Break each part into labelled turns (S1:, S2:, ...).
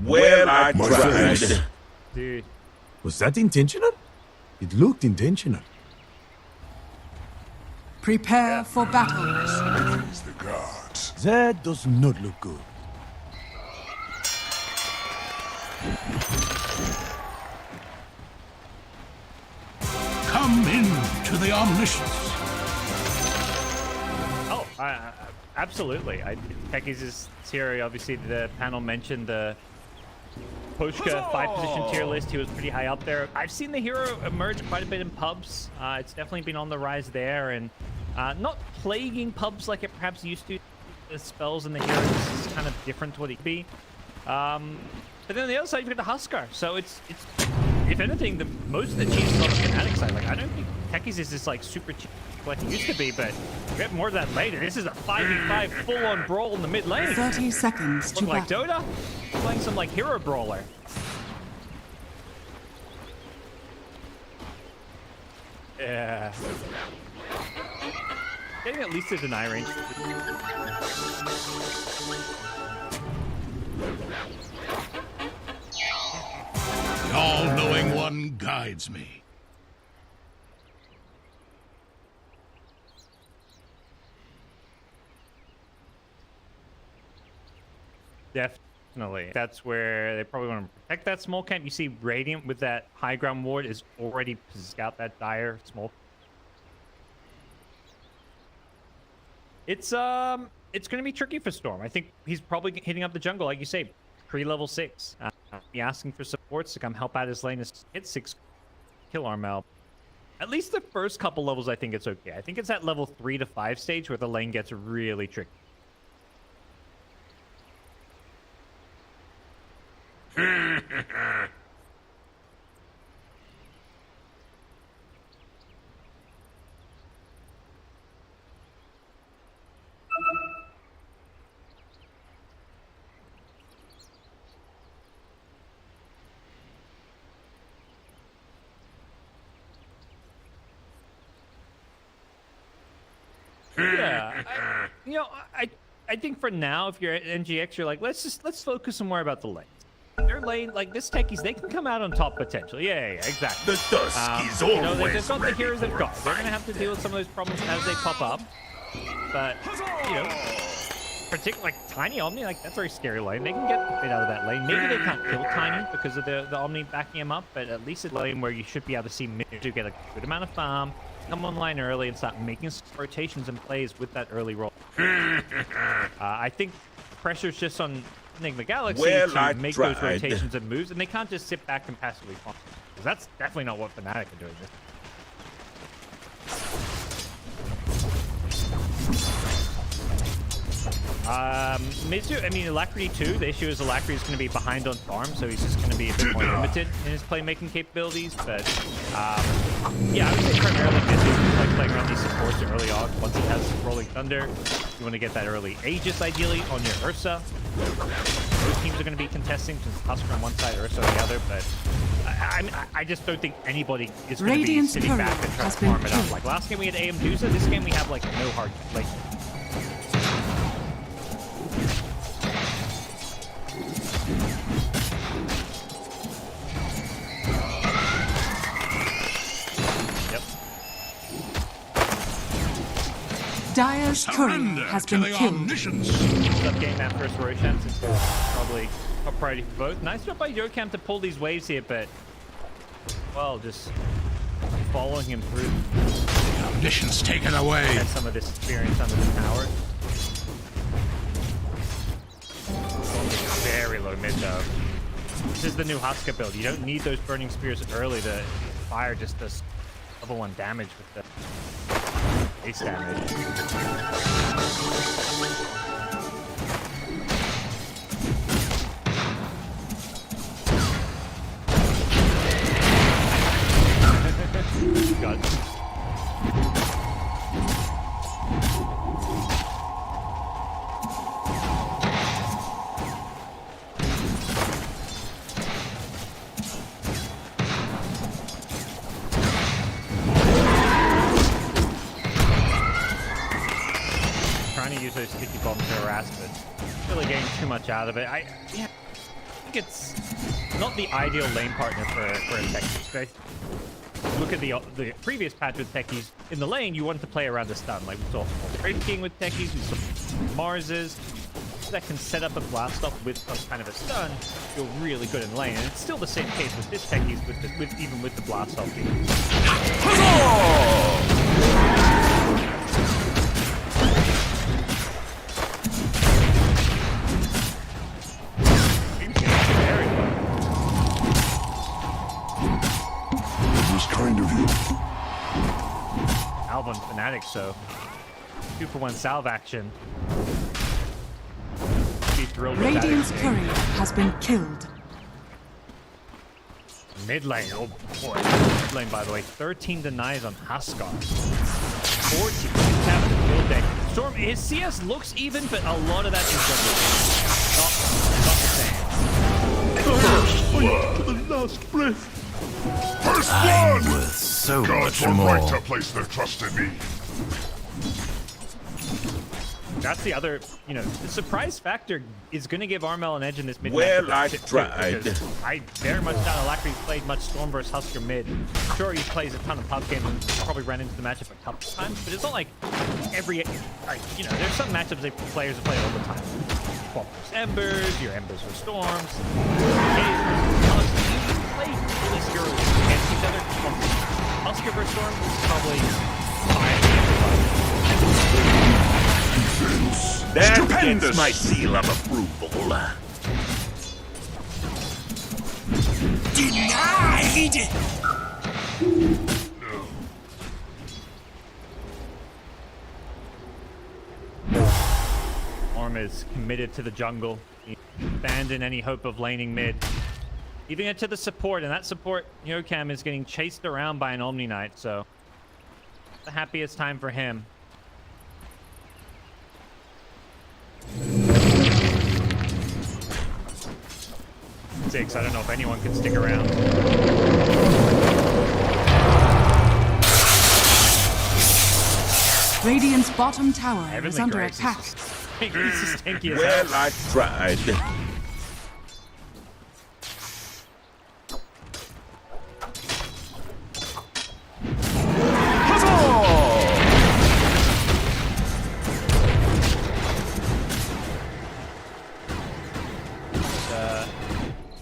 S1: Well, I tried.
S2: Dude.
S3: Was that intentional? It looked intentional.
S4: Prepare for battle.
S1: The gods.
S3: That does not look good.
S1: Come into the omniscience.
S2: Oh, absolutely. Techies is here. Obviously, the panel mentioned the Poshka 5-position tier list. He was pretty high up there. I've seen the hero emerge quite a bit in pubs. It's definitely been on the rise there, and not plaguing pubs like it perhaps used to. The spells and the heroes is kind of different to what it could be. But then on the other side, you've got the Huskar. So it's if anything, most of the cheese is on the FNATIC side. Like, I don't think Techies is just like super cheap like it used to be, but we'll get more of that later. This is a 5v5 full-on brawl in the mid lane.
S4: 30 seconds to
S2: like DOTA, playing some like hero brawler. Yeah. Getting at least a deny range.
S1: The all-knowing one guides me.
S2: Definitely. That's where they probably want to protect that small camp. You see Radiant with that high ground ward is already got that dire small. It's going to be tricky for Storm. I think he's probably hitting up the jungle, like you say, pre-level 6. Be asking for supports to come help out his lane. Hit 6 kill Armel. At least the first couple levels, I think it's okay. I think it's at level 3 to 5 stage where the lane gets really tricky. Yeah, I think for now, if you're at NGX, you're like, let's focus some more about the lanes. Their lane, like this techies, they can come out on top potentially. Yeah, exactly.
S1: The dusk is always
S2: they've got the
S1: ready
S2: heroes they've got. They're gonna have to deal with some of those problems as they pop up. But particularly like Tiny Omni, like that's a very scary lane. They can get a bit out of that lane. Maybe they can't kill Tiny because of the Omni backing him up, but at least a lane where you should be able to see Mid to get a good amount of farm, come online early and start making rotations and plays with that early roll. I think pressure's just on Nigma Galaxy to make those rotations and moves, and they can't just sit back and passively farm. Because that's definitely not what FNATIC are doing. Mizu, I mean, Alacrity too. The issue is Alacrity is going to be behind on farm, so he's just going to be a bit more limited in his playmaking capabilities. But yeah, I would say primarily Mizu, like playing around these supports early on. Once he has Rolling Thunder, you want to get that early Aegis ideally on your Ursa. Most teams are going to be contesting since Husker on one side, Ursa on the other. But I just don't think anybody is going to be sitting back and trying to farm it up. Like last game we had AM Dusa, this game we have like no hard like.
S4: Dire's courier has been killed.
S2: Up getting that first Roshan since probably a priority for both. Nice job by Yokam to pull these waves here, but well, just following him through.
S1: Omniscience taken away.
S2: Has some of this experience under the tower. Very low mid though. This is the new Huska build. You don't need those burning spears early to fire just this level 1 damage with the base damage. use those sticky bombs to harass, but really getting too much out of it. I think it's not the ideal lane partner for a Techies. Look at the previous patch with Techies. In the lane, you want to play around the stun. Like we saw Great King with Techies, we saw Marses. That can set up a blast off with some kind of a stun, feel really good in lane. And it's still the same case with this Techies, even with the blast off.
S5: Kind of you.
S2: Alvin FNATIC, so 2-for-1 salve action. Be thrilled with
S4: Radiant's
S2: that.
S4: courier has been killed.
S2: Mid lane, oh boy. Mid lane, by the way, 13 denies on Huskar. 14 Tiap in the field deck. Storm, his CS looks even, but a lot of that is not the same.
S5: To the last breath. First blood!
S1: Worth so
S5: Gods
S1: much
S5: were
S1: more.
S5: right to place their trust in me.
S2: That's the other, the surprise factor is going to give Armel an edge in this mid.
S6: Well, I tried.
S2: I very much doubt Alacri's played much Storm versus Husker mid. Sure, he plays a ton of pub games and probably ran into the matchup a couple times, but it's not like there's some matchups that players play all the time. Swap versus Embers, your Embers versus Storms. Play really heroes against each other. Husker versus Storm is probably fine.
S6: That gets my seal of approval.
S1: Denied!
S2: Orm is committed to the jungle. He abandoned any hope of laning mid. Leaving it to the support, and that support, Yokam, is getting chased around by an Omni Knight, so the happiest time for him. 6, I don't know if anyone can stick around.
S4: Radiant's bottom tower is
S2: Heavenly
S4: under
S2: Grace
S4: attack.
S2: He's just tanky as
S6: Well,
S2: hell.
S6: I tried.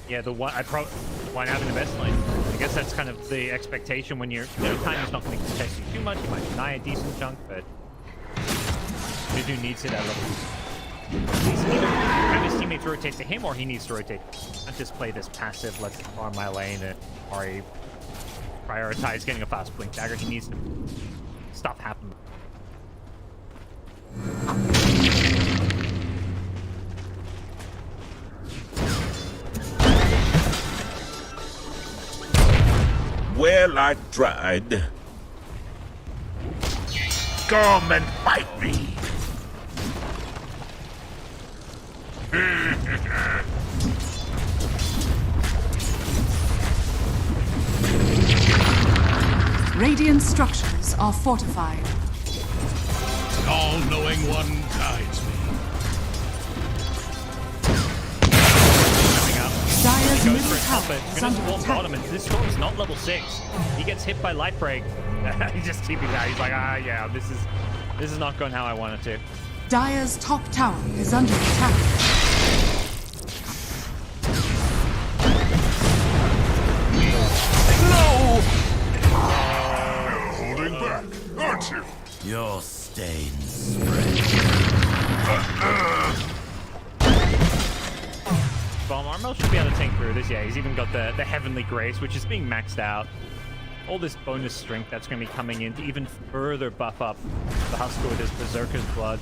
S2: Yeah, the one having the best lane. I guess that's kind of the expectation when you're. Time is not going to contest you too much. You might deny a decent chunk, but Midu needs it at level. He's either have his teammates rotate to him, or he needs to rotate. Not just play this passive, let's farm my lane, and or prioritize getting a fast blink dagger. He needs to stop happening.
S6: Well, I tried. Come and fight me.
S4: Radiant structures are fortified.
S1: The all-knowing one guides me.
S2: Coming up.
S4: Dire's
S2: He goes
S4: middle
S2: for a
S4: tower
S2: trumpet.
S4: is
S2: Gonna
S4: under
S2: spawn
S4: attack.
S2: bottom, and this storm's not level 6. He gets hit by light break. He just TP's out. He's like, yeah, this is not going how I want it to.
S4: Dire's top tower is under attack.
S5: Holding back, aren't you?
S1: Your stains spread.
S2: Bomb Armel should be able to tank through this. Yeah, he's even got the Heavenly Grace, which is being maxed out. All this bonus strength that's going to be coming in to even further buff up the Husker with his Berserker's Blood.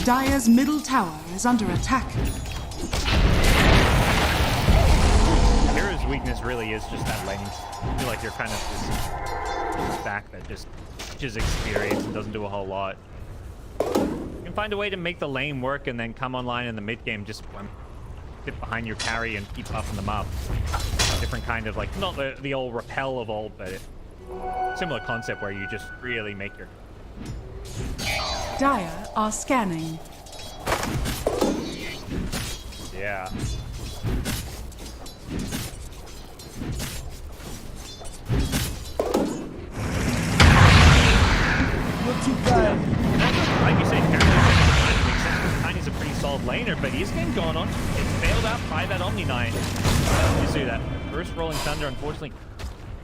S4: Dire's middle tower is under attack.
S2: Hero's weak weakness really is just that laning. I feel like you're kind of this back that just experience and doesn't do a whole lot. You can find a way to make the lane work and then come online in the mid game, just sit behind your carry and keep buffing them up. Different kind of like, not the old repel of old, but similar concept where you just really make your...
S4: Dire are scanning.
S2: Yeah.
S7: Not too bad.
S2: Like you say, Tiny's a pretty solid laner, but he's getting going on. It's bailed out by that Omni Knight. You see that first Rolling Thunder, unfortunately,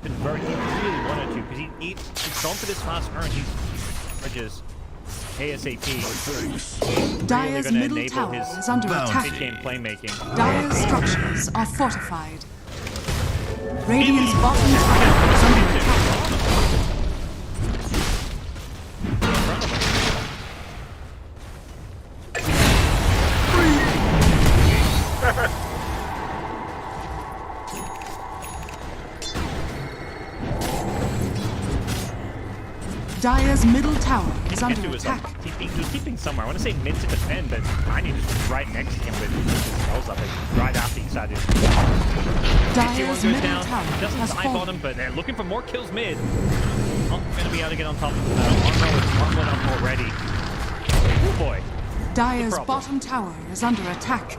S2: convert. He really wanted to because he's gone for this fast turn. He's just ASAP.
S4: Dire's
S2: really
S4: middle
S2: enable
S4: tower
S2: his
S4: is under attack.
S2: mid-game playmaking.
S4: Dire's structures are fortified. Radiant's bottom tower is under attack. Dire's middle tower is under attack.
S2: He's keeping somewhere. I want to say mid to defend, but Tiny just was right next to him with his spells up right after he decided.
S4: Dire's middle
S2: down.
S4: tower
S2: Doesn't
S4: has
S2: dive on
S4: fallen.
S2: him, but they're looking for more kills mid. Not going to be able to get on top of him. Armor is armored up already. Oh boy.
S4: Dire's bottom tower is under attack.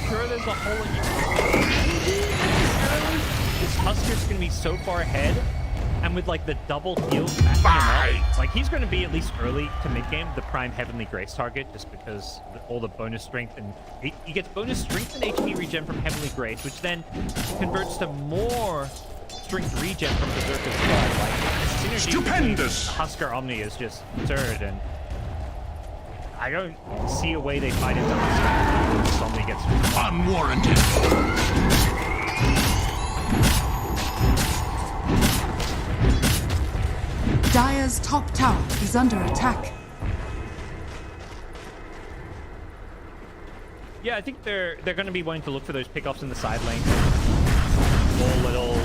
S2: Sure, there's a hole in this Husker's going to be so far ahead, and with like the double heals backing him up, like he's going to be at least early to mid game the prime Heavenly Grace target, just because all the bonus strength, and he gets bonus strength and HP regen from Heavenly Grace, which then converts to more strength regen from Berserker's Blood. Like the synergy
S6: Stupendous!
S2: between Husker Omni is just absurd, and I don't see a way they fight into Husker. Omni gets
S1: Unwarranted.
S4: Dire's top tower is under attack.
S2: Yeah, I think they're going to be wanting to look for those pickoffs in the side lane. More little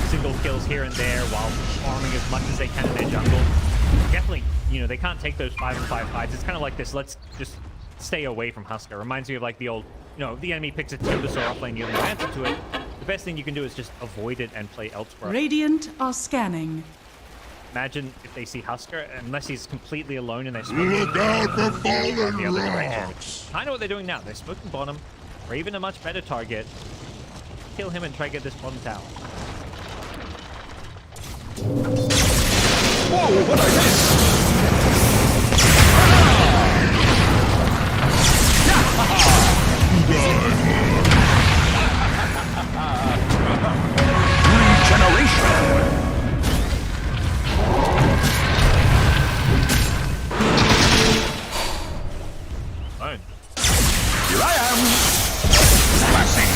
S2: single kills here and there while farming as much as they can in their jungle. Definitely, you know, they can't take those 5-on-5 fights. It's kind of like this, let's just stay away from Husker. Reminds me of like the old, you know, if the enemy picks a Tempest or offlane, you have no answer to it. The best thing you can do is just avoid it and play elsewhere.
S4: Radiant are scanning.
S2: Imagine if they see Husker, unless he's completely alone and they're
S5: Look out for fallen
S2: direction.
S5: rocks!
S2: I know what they're doing now. They're smoking bottom. Raven a much better target. Kill him and try to get this bottom tower.
S6: Whoa, what I miss? Regeneration!
S2: Fine.
S6: Here I am! Slashing!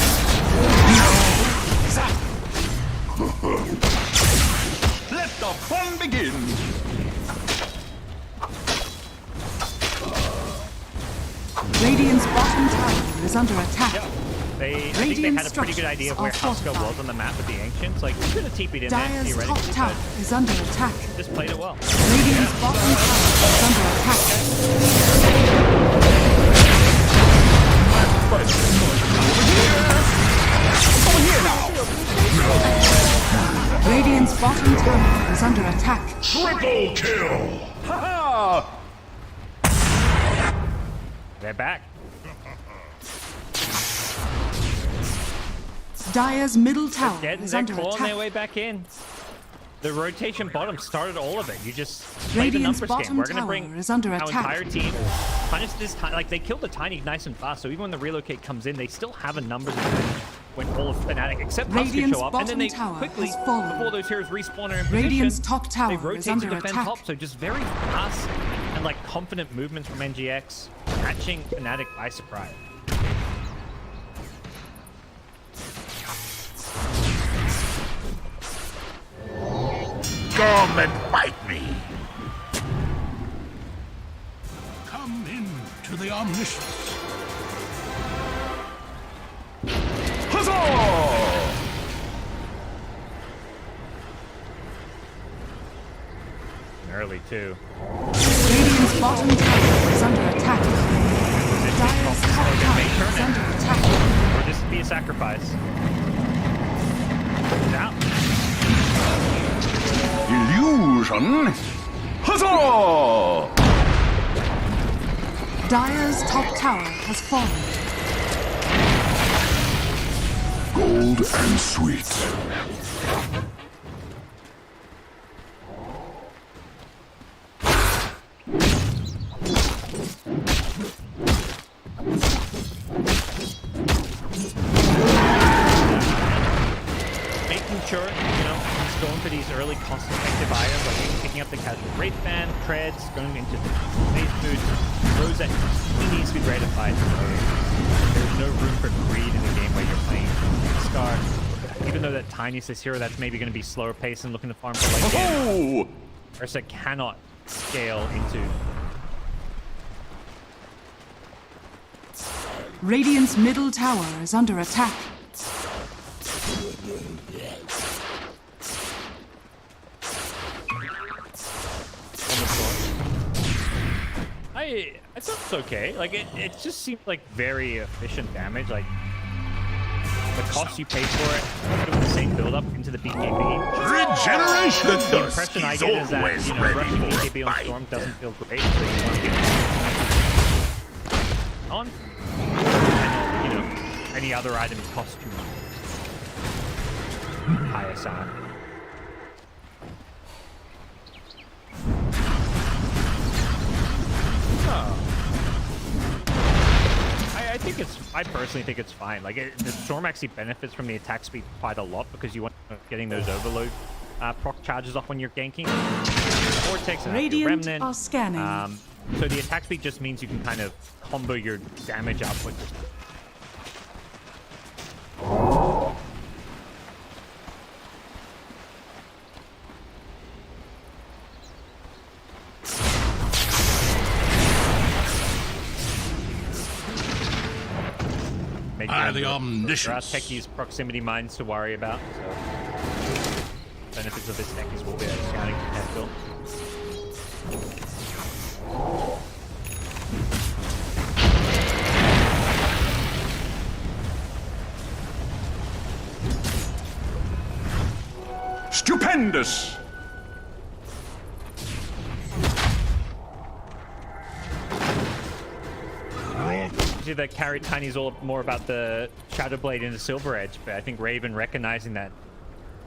S6: Let the fun begin!
S4: Radiant's bottom tower is under attack.
S2: Yeah. I think they had a pretty good idea of where Husker was on the map with the Ancients. Like, you could have TP'd in there,
S4: Dire's top
S2: theoretically,
S4: tower
S2: but
S4: is under attack.
S2: just played it well.
S4: Radiant's bottom tower is under attack.
S6: Over here now!
S4: Radiant's bottom tower is under attack.
S5: Triple kill!
S6: Ha
S2: They're back.
S4: Dire's middle tower
S2: Getting
S4: is
S2: their
S4: under
S2: claw on their
S4: attack.
S2: way back in. The rotation bottom started all of it. You just play the
S4: Radiant's
S2: numbers game.
S4: bottom
S2: We're gonna
S4: tower
S2: bring
S4: is under
S2: our
S4: attack.
S2: entire team. Punish this time. Like, they killed the Tiny nice and fast, so even when the relocate comes in, they still have a numbers advantage when all of FNATIC, except Husker,
S4: Radiant's
S2: show up. And then they
S4: bottom tower
S2: quickly,
S4: has fallen.
S2: before those heroes respawn are in position,
S4: Radiant's top tower
S2: they
S4: is
S2: rotate
S4: under
S2: to defend
S4: attack.
S2: top. So just very fast and like confident movements from NGX. catching FNATIC by surprise.
S6: Come and fight me.
S1: Come in to the omniscience.
S6: Huzzah!
S2: Early too.
S4: Radiant's bottom tower is under attack. Dire's top tower is under attack.
S2: Or just be a sacrifice. Now.
S6: Illusion. Huzzah!
S4: Dire's top tower has fallen.
S5: Gold and sweet.
S2: Making sure, he's going for these early cost-effective items, like maybe picking up the casual Wraith Band, treads, going into the base food, those that he needs to be gratified. There's no room for greed in the game where you're playing Scar. Even though that tiniest is hero, that's maybe going to be slower pace and looking to farm for late game.
S6: Oh!
S2: Ursa cannot scale into.
S4: Radiant's middle tower is under attack.
S2: I thought it's okay. Like it just seemed like very efficient damage. Like the cost you pay for it, doing the same build up into the BKB.
S5: Regeneration!
S2: The impression I get is that rushing BKB on Storm doesn't feel great, so you want to get on. And any other item costs too much. Higher sound. I personally think it's fine. Like the Storm actually benefits from the attack speed quite a lot because you want getting those overload proc charges off when you're ganking. Vortex and
S4: Radiant
S2: Remnant.
S4: are scanning.
S2: So the attack speed just means you can kind of combo your damage output.
S1: The omniscience.
S2: There are techies proximity mines to worry about, so benefits of this deck is will be a scouting potential.
S6: Stupendous!
S2: That carry Tiny's all more about the Shadow Blade into Silver Edge, but I think Raven recognizing that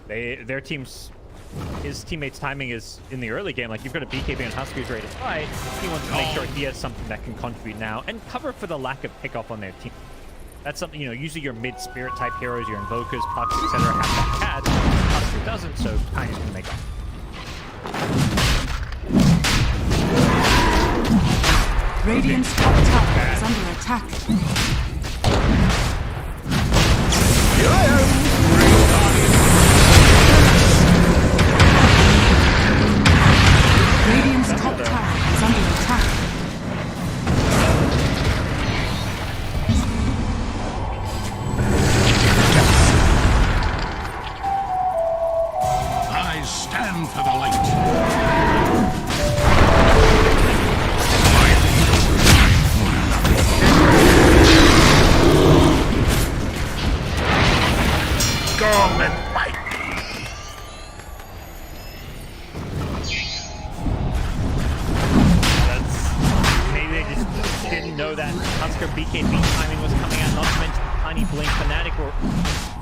S2: his teammates' timing is in the early game. Like you've got a BKB and Husker who's ready to fight. He wants to make sure he has something that can contribute now and cover for the lack of pick-off on their team. That's something, usually your mid-spirit type heroes, your Invokers, Pucks, etc. have that CAD. Husker doesn't, so Tiny's gonna make up.
S4: Radiant's top tower is under attack.
S6: Here I am!
S4: Radiant's top tower is under attack.
S1: I stand for the light.
S6: Come and fight me!
S2: Maybe they just didn't know that Husker BKB timing was coming out, not to mention Tiny Blink FNATIC were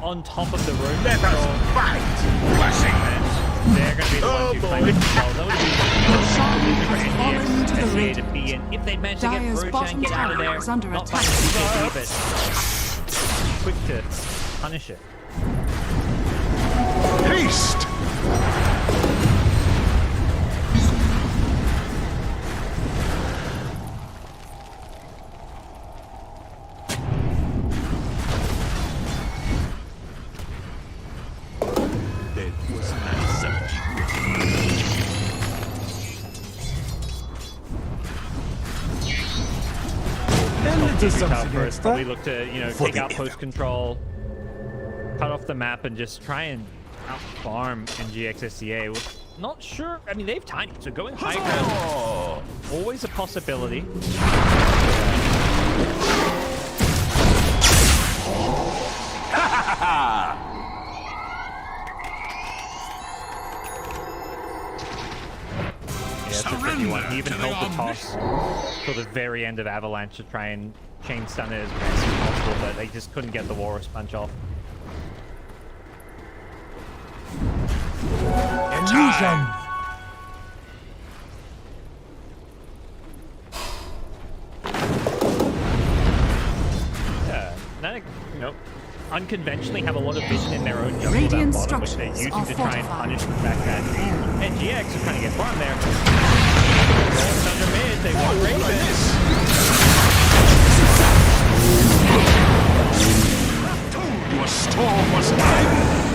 S2: on top of the road.
S6: Let us fight! Blessing!
S2: They're going to be the ones who claim it themselves. That would be
S4: Fallen to the
S2: SCA
S4: red.
S2: to be in. If they manage to get
S4: Dire's
S2: Roach
S4: bottom
S2: and get out of
S4: tower
S2: there,
S4: is under
S2: not by
S4: attack.
S2: BKB, but quick to punish it.
S6: Haste!
S3: do
S2: Tower
S3: something
S2: first.
S3: extra.
S2: Probably look to, you know, take out post control, cut off the map, and just try and out farm NGX SCA. Well, not sure. I mean, they've tiny, so going high ground always a possibility. Yeah, it's a tricky one. He even held the toss till the very end of Avalanche to try and chain stun it as best as possible, but they just couldn't get the Walrus punch off.
S3: Illusion.
S2: Yeah, FNATIC, you know, unconventionally have a lot of vision in their own jungle down
S4: Radiant
S2: bottom, which they're
S4: structures
S2: using
S4: are
S2: to try and
S4: fortified.
S2: punish the fact that NGX are trying to get farm there. Rolls under mid, they want Raven.
S6: Your storm was mine.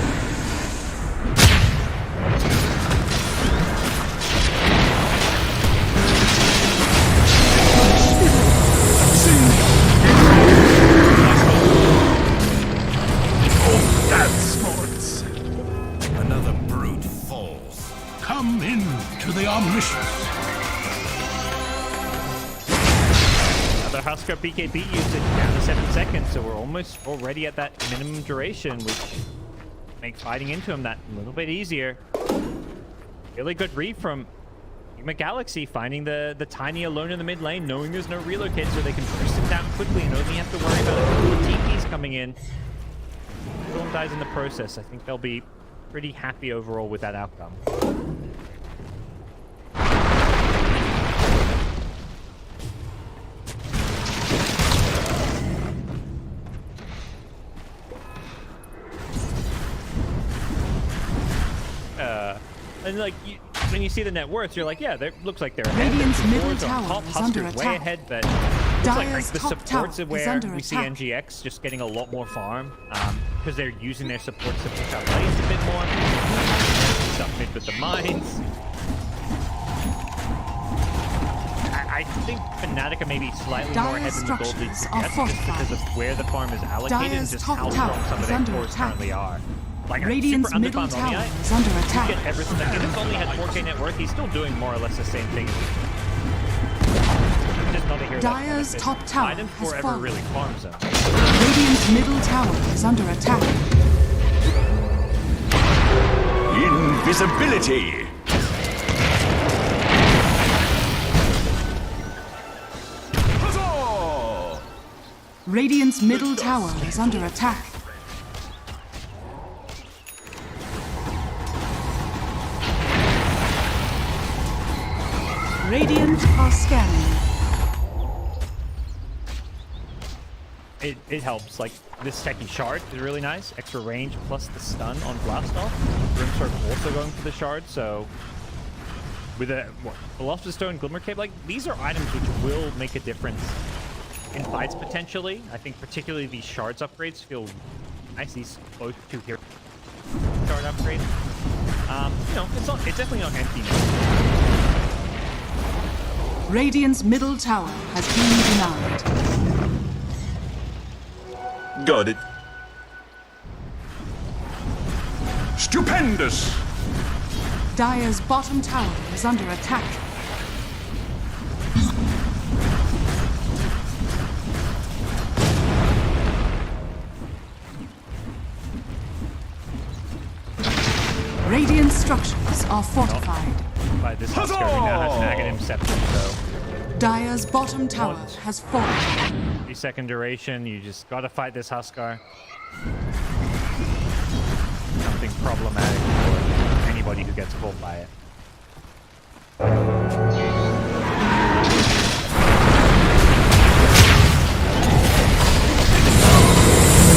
S6: Oh, that's sports.
S1: Another brute falls. Come in to the omniscience.
S2: Another Husker BKB usage down to 7 seconds, so we're almost already at that minimum duration, which makes fighting into him that little bit easier. Really good read from Nigma Galaxy, finding the tiny alone in the mid lane, knowing there's no relocate, so they can burst him down quickly and only have to worry about a couple of TPs coming in. Storm dies in the process. I think they'll be pretty happy overall with that outcome. And like when you see the net worth, you're like, yeah, looks like they're ahead.
S4: Radiant's
S2: The
S4: middle
S2: boards on
S4: tower
S2: top,
S4: is
S2: Husker's
S4: under
S2: way
S4: attack.
S2: ahead, but looks like
S4: Dire's
S2: the
S4: top
S2: supports
S4: tower
S2: are
S4: is
S2: where
S4: under
S2: we see
S4: attack.
S2: NGX just getting a lot more farm because they're using their supports to pick up lanes a bit more. Stuff mid with the mines. I think FNATIC are maybe slightly more ahead
S4: Dire's
S2: than the gold league
S4: structures are
S2: suggests just because of
S4: fortified.
S2: where the farm is allocated and
S4: Dire's
S2: just
S4: top
S2: how
S4: tower
S2: strong some of
S4: is
S2: their
S4: under
S2: cores
S4: attack.
S2: currently are. Like,
S4: Radiant's
S2: super
S4: middle
S2: underfarmed
S4: tower
S2: Omni-Eye.
S4: is under attack.
S2: Get everything. Like, if it's only had 4K net worth, he's still doing more or less the same thing. Just not a hero.
S4: Dire's
S2: that
S4: top tower
S2: Item
S4: has
S2: forever
S4: fallen.
S2: really farms him.
S4: Radiant's middle tower is under attack.
S6: Invisibility. Huzzah!
S4: Radiant's middle tower is under attack. Radiant are scanning.
S2: It helps. Like, this techie shard is really nice. Extra range plus the stun on blast off. Grimsword also going for the shard, so with a Philosopher's Stone, Glimmer Cape, like, these are items which will make a difference in fights potentially. I think particularly these shards upgrades feel nice. These close to here shard upgrades. You know, it's definitely not empty now.
S4: Radiant's middle tower has been denied.
S6: Got it. Stupendous.
S4: Dire's bottom tower is under attack. Radiant structures are fortified.
S2: By this Husker, we now have Negative Scepter, so
S4: Dire's bottom tower has fallen.
S2: 3-second duration, you just gotta fight this Huskar. Something problematic for anybody who gets pulled by it.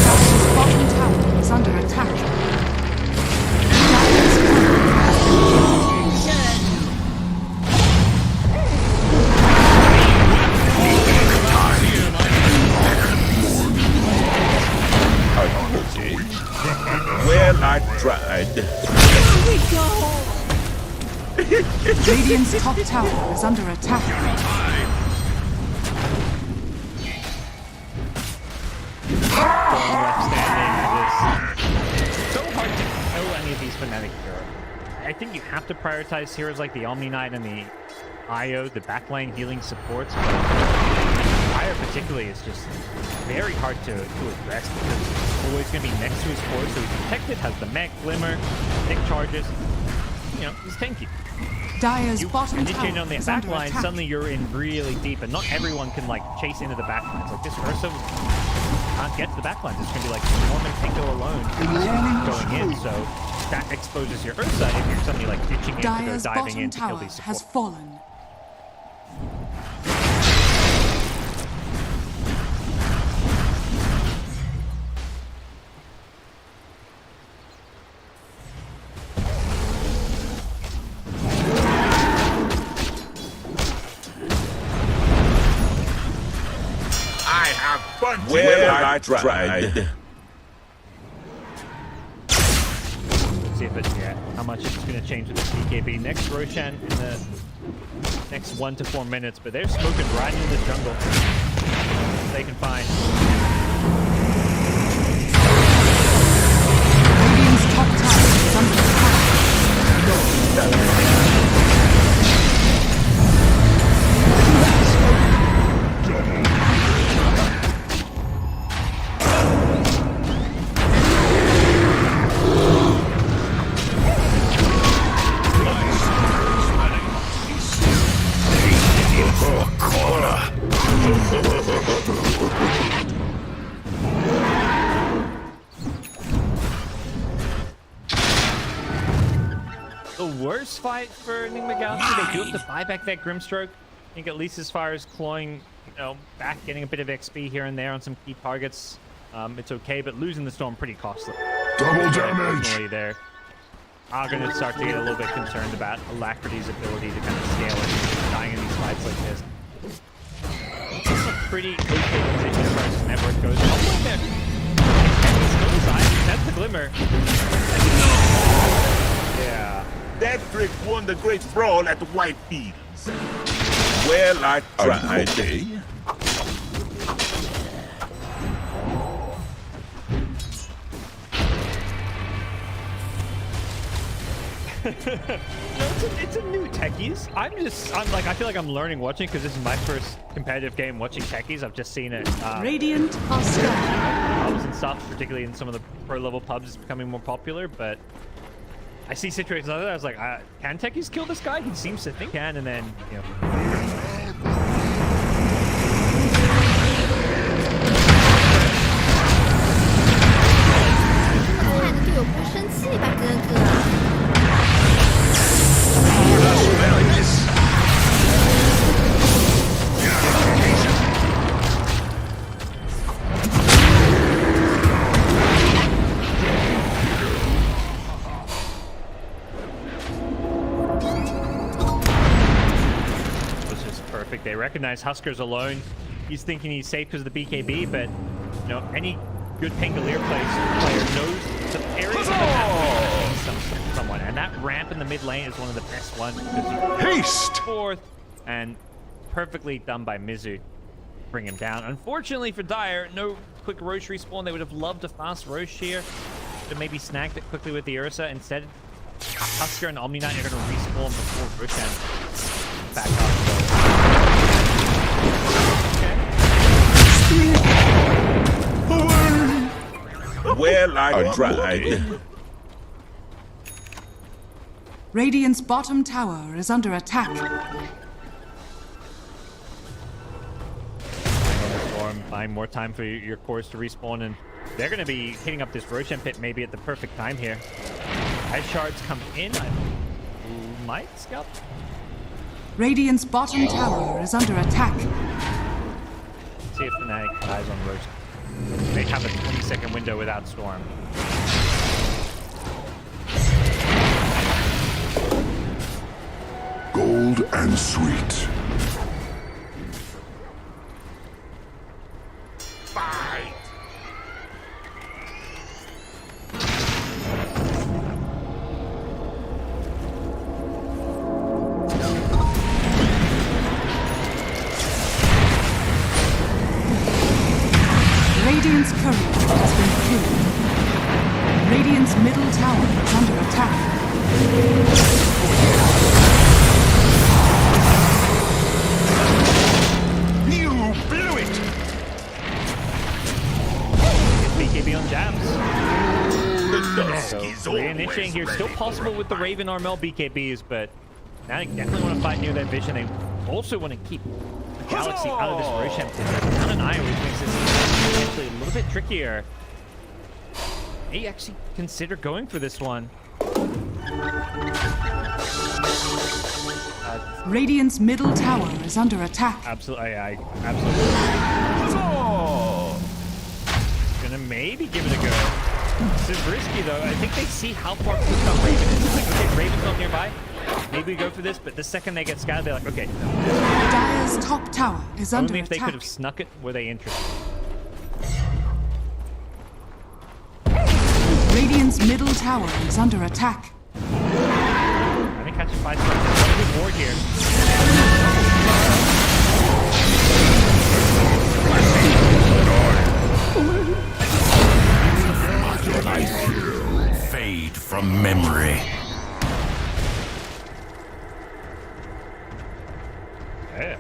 S4: Dire's bottom tower is under attack. Dire's
S6: Well, I tried.
S4: Radiant's top tower is under attack.
S2: Going left standing. It's so hard to kill any of these FNATIC heroes. I think you have to prioritize heroes like the Omni Knight and the IO, the backline healing supports. Fire particularly is just very hard to address because he's always going to be next to his core, so he's protected, has the mech, glimmer, thick charges. You know, he's tanky.
S4: Dire's
S2: You
S4: bottom
S2: initiate
S4: tower
S2: on the
S4: is
S2: back
S4: under
S2: line,
S4: attack.
S2: suddenly you're in really deep, and not everyone can like chase into the back lines. Like this Ursa can't get to the back lines. It's going to be like Mohon and Pinko alone going in, so that exposes your Ursa if you're suddenly like ditching in to go
S4: Dire's
S2: diving
S4: bottom
S2: in to kill
S4: tower
S2: these
S4: has
S2: supports.
S4: fallen.
S6: I have fun.
S5: Well, I tried.
S2: See if it, how much it's going to change with this BKB. Next Roshan in the next 1 to 4 minutes, but they're smoking right into the jungle. They can find.
S4: Radiant's top tower is under attack.
S2: The worst fight for Nigma Galaxy, they do have to buy back that Grimstroke. I think at least as far as clawing, back, getting a bit of XP here and there on some key targets, it's okay, but losing the Storm pretty costly.
S5: Double damage.
S2: Unfortunately, they're going to start to get a little bit concerned about Alacrity's ability to kind of scale and dying in these fights like this. It's a pretty okay position as far as his network goes. Oh, there. That's the Glimmer. Yeah.
S6: That trick won the great brawl at the White Fields.
S5: Well, I tried.
S6: Okay.
S2: It's a new techies. I feel like I'm learning watching because this is my first competitive game watching techies. I've just seen it.
S4: Radiant are scared.
S2: Pubs and stuff, particularly in some of the pro level pubs, is becoming more popular. But I see situations like that. I was like, can techies kill this guy? He seems to think he can, and then they recognize Husker's alone. He's thinking he's safe because of the BKB, but any good Pangolier player knows the areas of the map someone, and that ramp in the mid lane is one of the best ones because you
S5: Haste!
S2: Fourth, and perfectly done by Mizu. Bring him down. Unfortunately for Dire, no quick Roche respawn. They would have loved a fast Roche here to maybe snagged it quickly with the Ursa. Instead, Husker and Omni Knight are going to respawn before Roshan back up.
S5: Well, I tried.
S4: Radiant's bottom tower is under attack.
S2: Buying more time for your cores to respawn, and they're going to be hitting up this Roshan pit maybe at the perfect time here. As shards come in, I might scout.
S4: Radiant's bottom tower is under attack.
S2: See if FNATIC dies on Roshan. They have a 20-second window without Storm.
S5: Gold and sweet.
S6: Fight.
S4: Radiant's courier
S2: possible with the Raven Armel BKBs, but now they definitely want to fight near their vision. They also want to keep the Galaxy out of this Roshan pit. Down an eye, which makes this potentially a little bit trickier. They actually consider going for this one.
S4: Radiant's middle tower is under attack.
S2: Absolutely, absolutely. Gonna maybe give it a go. This is risky though. I think they see how far pushed up Raven is. It's like, okay, Raven's not nearby. Maybe we go for this, but the second they get scattered, they're like, okay.
S4: Dire's top tower is under
S2: Only if they
S4: attack.
S2: could have snuck it, were they interested.
S4: Radiant's middle tower is under attack.
S2: I think catching 5 stars. There's a good ward here.
S1: Fade from memory.
S2: Yeah.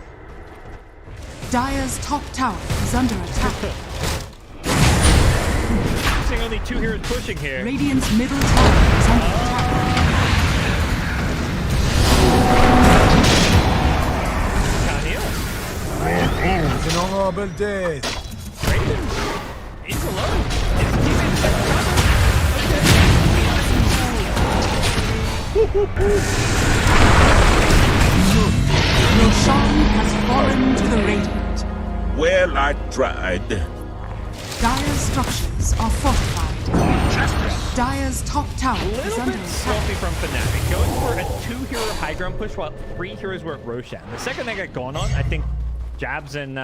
S4: Dire's top tower is under attack.
S2: Seeing only 2 heroes pushing here.
S4: Radiant's middle tower is under attack.
S3: It's an honorable death.
S2: Raven is alone.
S4: Roshan has fallen to the Radiant.
S5: Well, I tried.
S4: Dire's structures are fortified. Dire's top tower
S2: A
S4: is
S2: little
S4: under
S2: bit
S4: attack.
S2: sloppy from FNATIC. Going for a 2-hero high ground push while 3 heroes were at Roshan. The second they got going on, I think Jabs and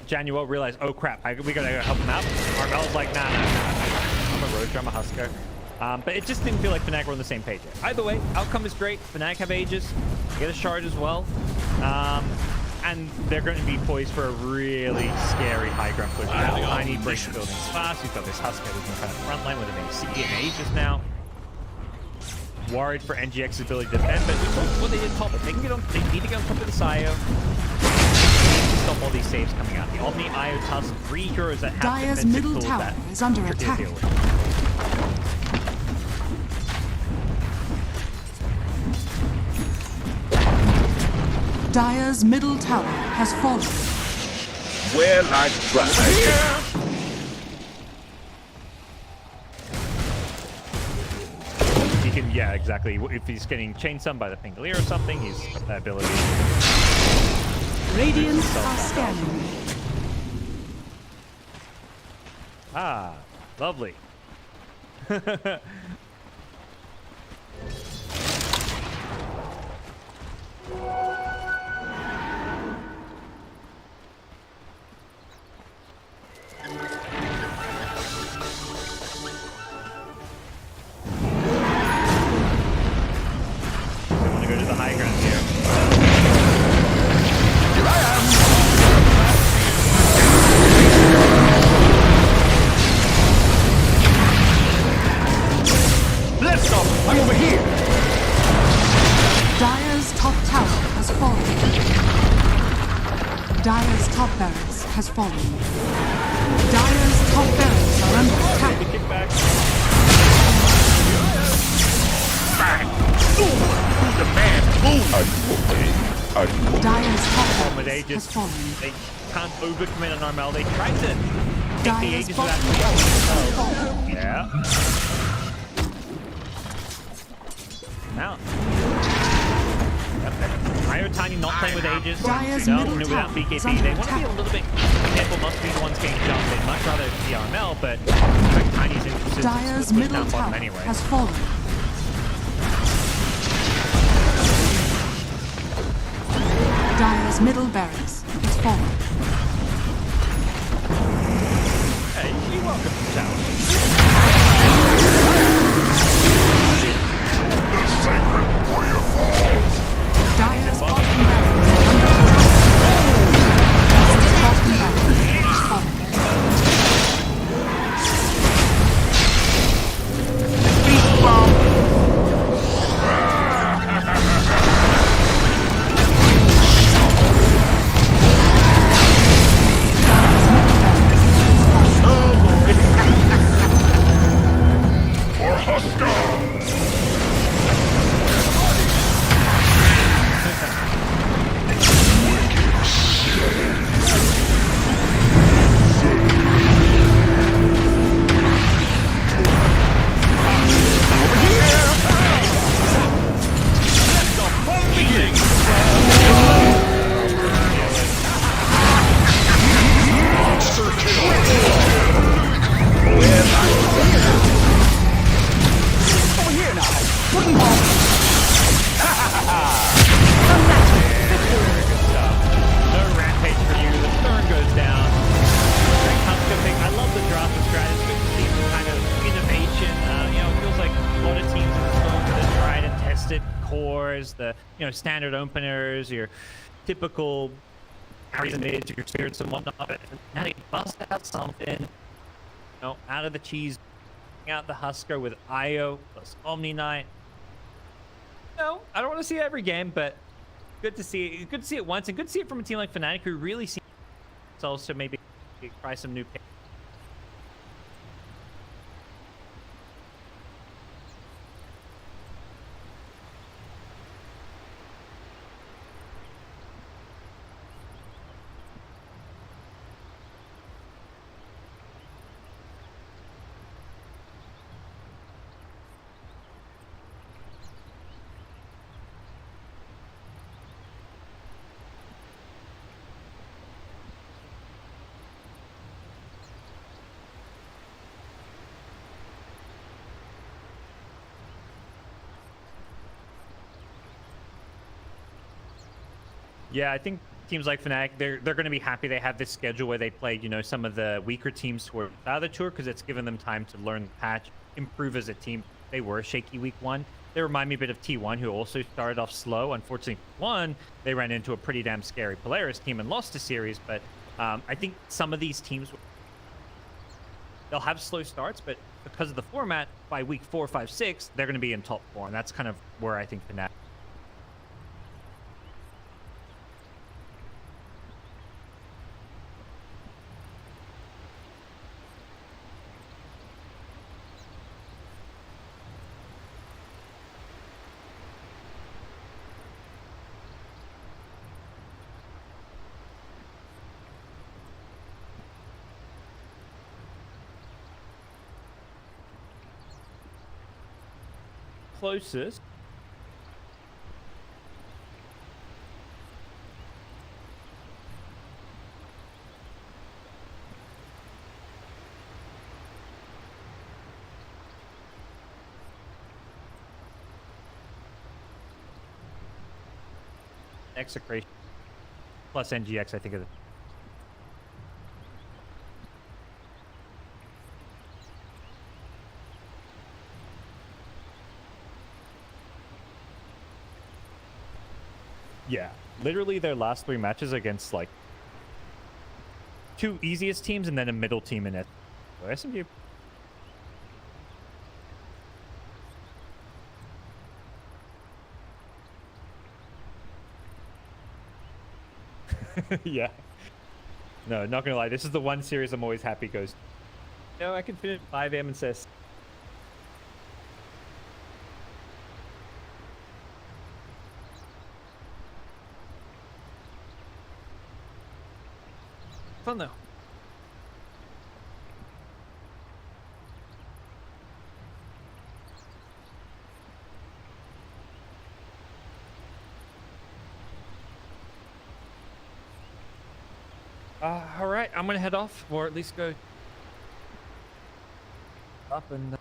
S2: Januel realized, oh crap, we gotta help him out. Armel's like, nah. I'm a Roshan, I'm a Husker. But it just didn't feel like FNATIC were on the same page. Either way, outcome is great. FNATIC have Aegis, get a shard as well. And they're going to be poised for a really scary high ground push. I need break the buildings fast. We've got this Husker who's in the kind of front line with an AC and Aegis now. Worried for NGX's ability to defend, but we saw what they did top. If they can get on, they need to get on top of this IO. Stop all these saves coming out. The Omni IO Tusk, 3 heroes that have
S4: Dire's
S2: defensive
S4: middle
S2: tools
S4: tower
S2: that
S4: is under
S2: tricky to
S4: attack.
S2: deal with.
S4: Dire's middle tower has fallen.
S5: Well, I tried.
S2: He can, yeah, exactly. If he's getting chained some by the Pingolier or something, he's got that ability.
S4: Radiant are scanning.
S2: Ah, lovely. Go to the high ground here. Here I am.
S6: Let's go. I'm over here.
S4: Dire's top tower has fallen. Dire's top barracks has fallen. Dire's top barracks are under attack.
S2: The kickback.
S5: The man.
S4: Dire's top
S2: Problem with
S4: barracks
S2: Aegis,
S4: has fallen.
S2: they can't overcommit on Armel. They tried to take the
S4: Dire's
S2: Aegis
S4: bottom
S2: without
S4: barracks has fallen.
S2: Yeah. Now. Yep. Io Tiny not playing with Aegis.
S4: Dire's
S2: No,
S4: middle
S2: without
S4: tower
S2: BKB.
S4: is under
S2: They want to be a
S4: attack.
S2: little bit careful not to be the ones getting jumped. They'd much rather see Armel, but I think Tiny's interested
S4: Dire's
S2: in
S4: middle
S2: down bottom
S4: tower
S2: anyway.
S4: has fallen. Dire's middle barracks has fallen.
S2: Hey, you're welcome to challenge.
S5: The sacred warrior falls.
S4: Dire's bottom barracks are under attack. Dire's bottom barracks has fallen.
S2: trusted cores, the standard openers, your typical carries and mids, your spirits and whatnot. But now you bust out something, out of the cheese, out the Husker with IO plus Omni Knight. No, I don't want to see it every game, but good to see it. Good to see it once, and good to see it from a team like FNATIC, who really seems to also maybe try some new picks. Yeah, I think teams like FNATIC, they're going to be happy they have this schedule where they play, some of the weaker teams toward out of the tour, because it's given them time to learn the patch, improve as a team. They were shaky week 1. They remind me a bit of T1, who also started off slow. Unfortunately, they ran into a pretty damn scary Polaris team and lost the series. But I think some of these teams, they'll have slow starts, but because of the format, by week 4, 5, 6, they're going to be in top 4, and that's kind of where I think FNATIC. Closest. Execration plus NGX, I think of it. Yeah, literally their last 3 matches against like 2 easiest teams and then a middle team in it. So SMG. Yeah. No, not gonna lie. This is the one series I'm always happy goes. No, I can finish 5 AM and says. Fun though. All right, I'm gonna head off, or at least go up and.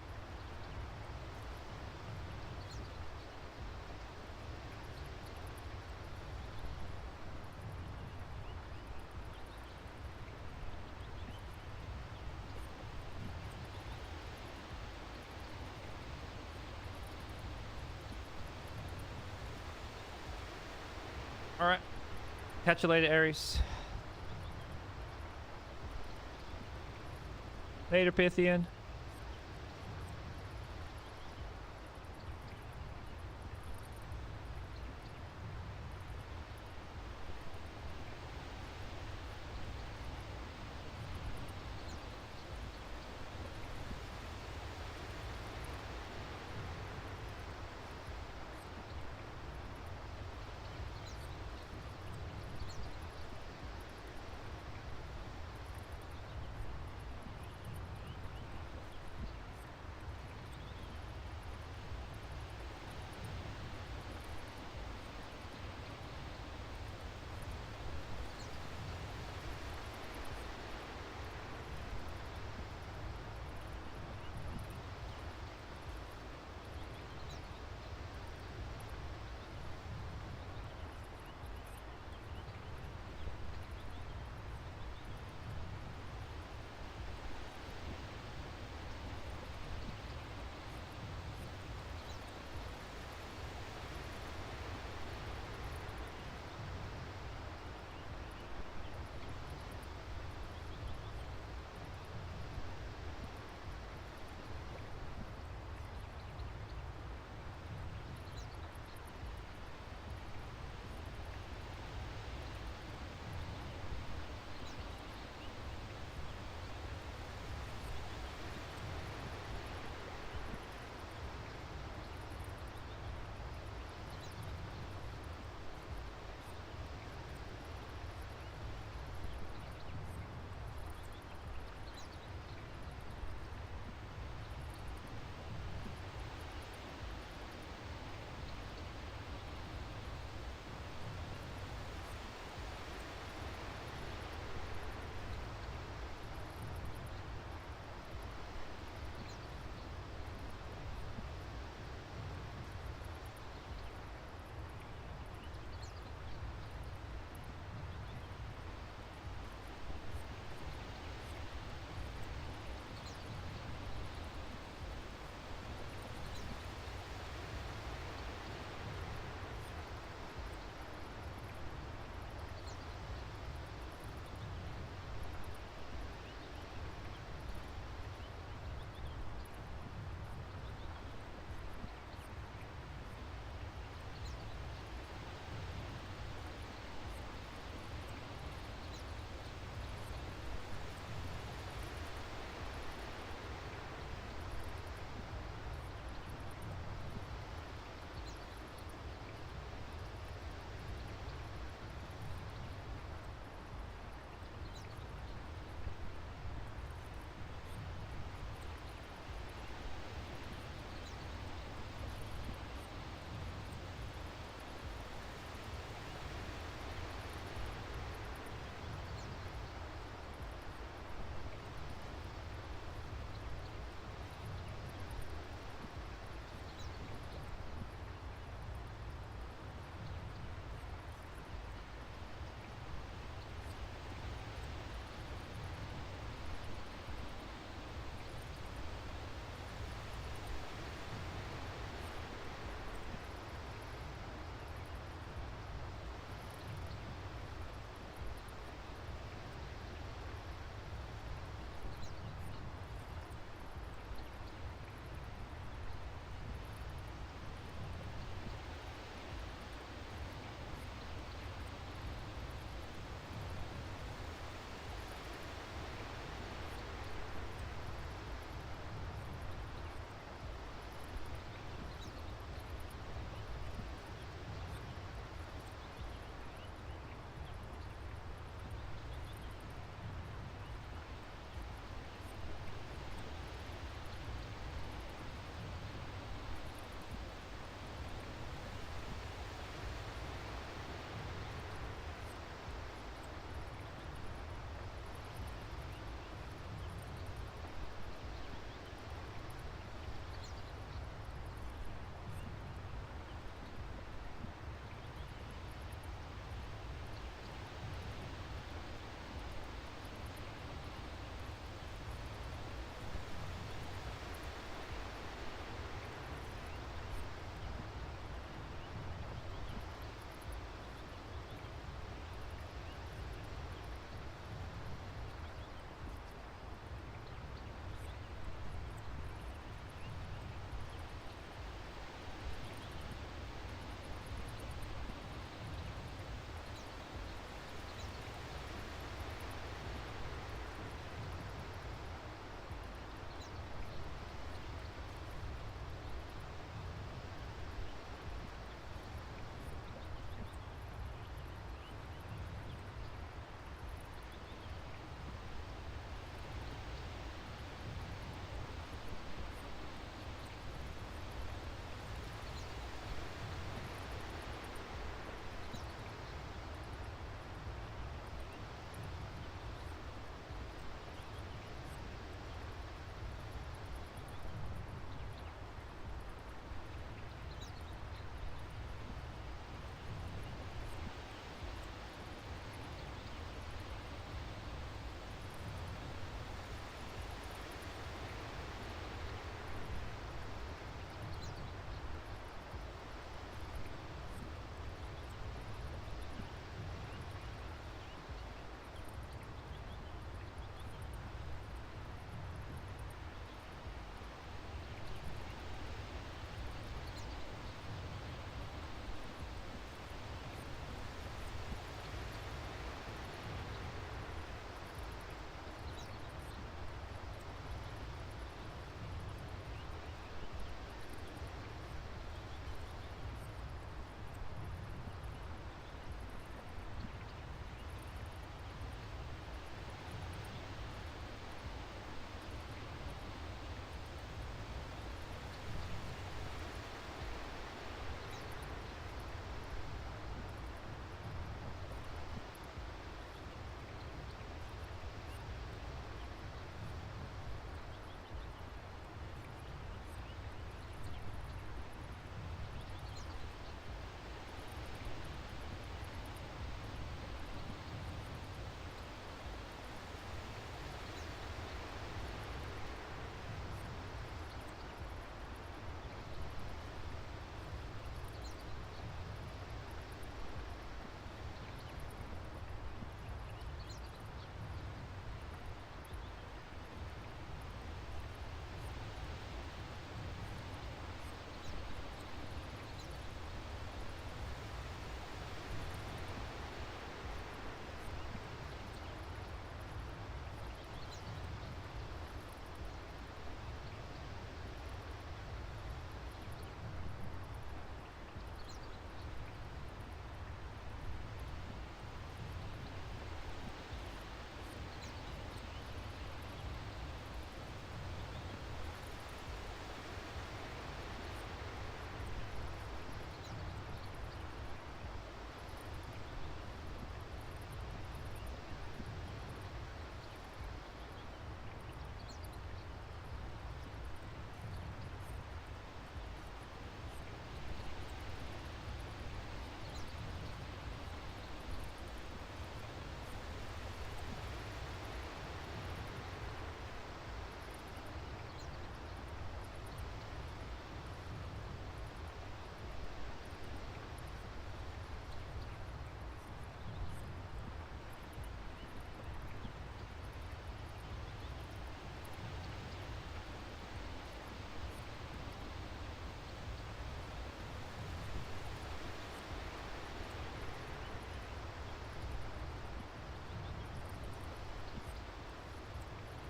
S2: All right, catch you later, Aries. Later, Pythian.